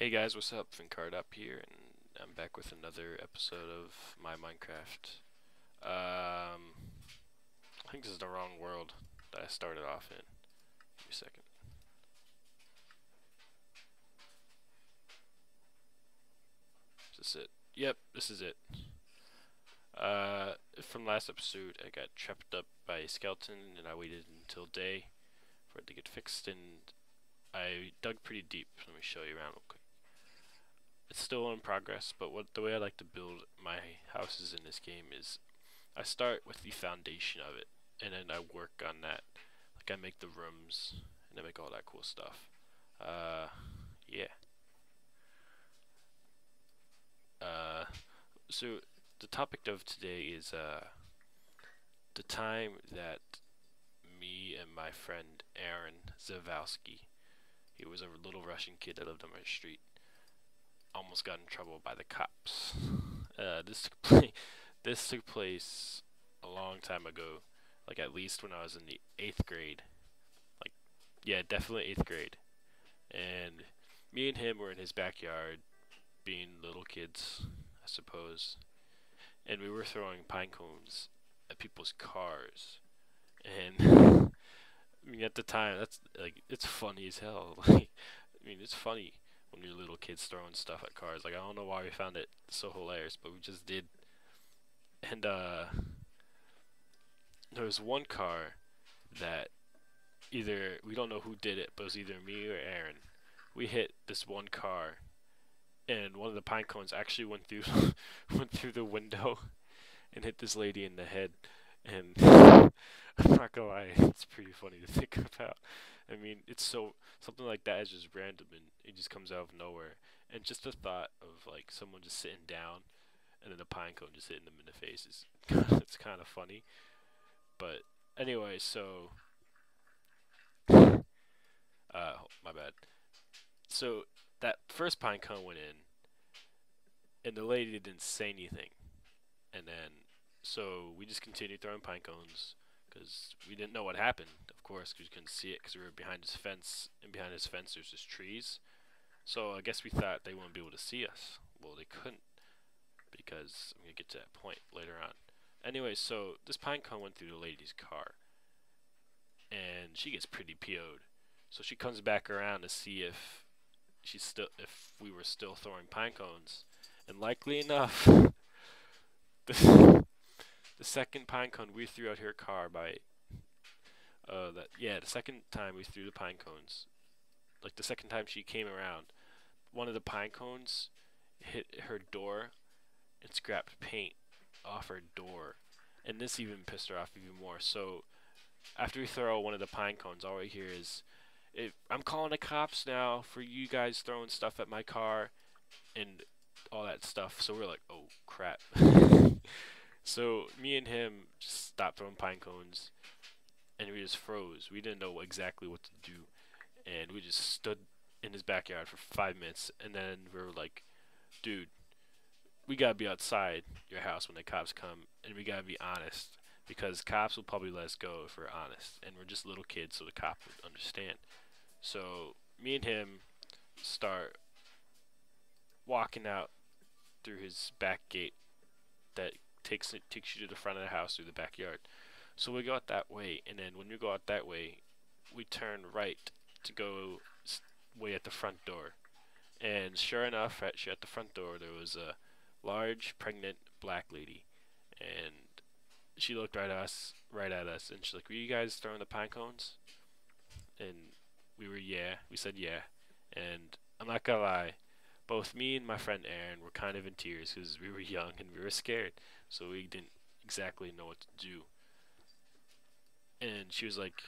Hey guys, what's up? Fincard up here, and I'm back with another episode of my Minecraft. I think this is the wrong world that I started off in. Give me a second. Is this it? Yep, this is it. From last episode, I got trapped up by a skeleton, and I waited until day for it to get fixed, and I dug pretty deep. Let me show you around real quick. It's still in progress, but the way I like to build my houses in this game is I start with the foundation of it, and then I work on that. Like I make the rooms, and I make all that cool stuff. Uh, yeah. Uh, so the topic of today is the time that me and my friend Aaron Zawalski, he was a little Russian kid that lived on my street, almost got in trouble by the cops. This took place a long time ago, like at least when I was in the 8th grade. Like, yeah, definitely 8th grade. And me and him were in his backyard, being little kids, I suppose. And we were throwing pine cones at people's cars. And I mean, at the time, that's like it's funny as hell. Like, I mean, it's funny when you're little kids throwing stuff at cars. Like, I don't know why we found it so hilarious, but we just did. And there was one car that either we don't know who did it, but it was either me or Aaron. We hit this one car, and one of the pine cones actually went through went through the window and hit this lady in the head. And I'm not gonna lie, it's pretty funny to think about. I mean, it's so something like that is just random and it just comes out of nowhere. And just the thought of like someone just sitting down and then the pine cone just hitting them in the face is it's kind of funny. But anyway, so my bad. So that first pine cone went in, and the lady didn't say anything, and then so we just continued throwing pine cones because we didn't know what happened. Of course, because we couldn't see it because we were behind his fence, and behind his fence there's just trees. So I guess we thought they wouldn't be able to see us. Well, they couldn't because I'm gonna get to that point later on. Anyway, so this pine cone went through the lady's car, and she gets pretty PO'd. So she comes back around to see if we were still throwing pine cones, and likely enough, the, the second pine cone we threw at her car by the second time we threw the pine cones, like the second time she came around, one of the pine cones hit her door and scrapped paint off her door, and this even pissed her off even more. So after we throw one of the pine cones, all we hear is, I'm calling the cops now for you guys throwing stuff at my car and all that stuff. So we're like, oh crap. So me and him just stopped throwing pine cones and we just froze. We didn't know exactly what to do, and we just stood in his backyard for 5 minutes, and then we were like, dude, we gotta be outside your house when the cops come, and we gotta be honest because cops will probably let us go if we're honest, and we're just little kids, so the cop would understand. So me and him start walking out through his back gate that takes you to the front of the house through the backyard. So we go out that way, and then when we go out that way, we turn right to go way at the front door. And sure enough, at the front door, there was a large, pregnant black lady, and she looked right at us, and she's like, "Were you guys throwing the pine cones?" And we said yeah, and I'm not gonna lie, both me and my friend Aaron were kind of in tears because we were young and we were scared, so we didn't exactly know what to do. And she was like,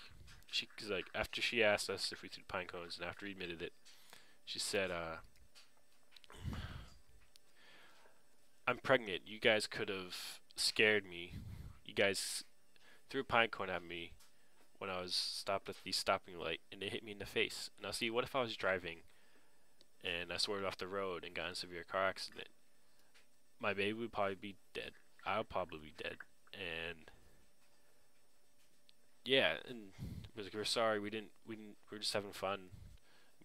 cause like after she asked us if we threw pine cones, and after we admitted it, she said, "I'm pregnant. You guys could have scared me. You guys threw a pine cone at me when I was stopped at the stopping light, and it hit me in the face. Now, see, what if I was driving and I swerved off the road and got in a severe car accident? My baby would probably be dead. I would probably be dead. And yeah, and it was like, we're sorry. We didn't. We were just having fun.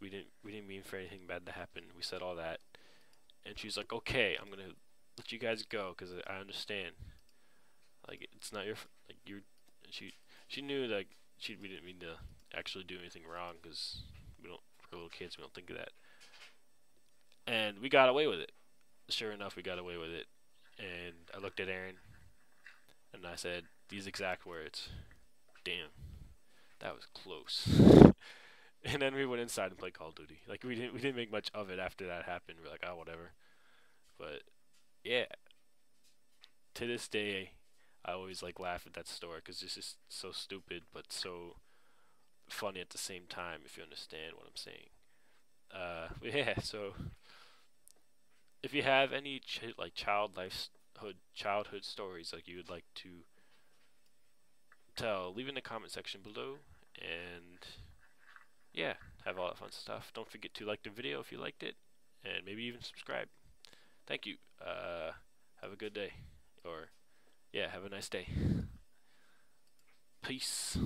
we didn't mean for anything bad to happen. We said all that, and she's like, okay, I'm gonna let you guys go because I understand. Like it's not your like you. She knew that we didn't mean to actually do anything wrong because we don't for little kids we don't think of that. And we got away with it. Sure enough, we got away with it. And I looked at Aaron and I said these exact words. Damn, that was close. And then we went inside and played Call of Duty. Like we didn't make much of it after that happened. We're like, oh whatever. But yeah, to this day, I always like laugh at that story because it's just so stupid but so funny at the same time. If you understand what I'm saying. Yeah. So if you have any like childhood stories like you would like to tell, leave in the comment section below. And yeah, have all that fun stuff. Don't forget to like the video if you liked it, and maybe even subscribe. Thank you. Have a good day, or yeah, have a nice day. Peace.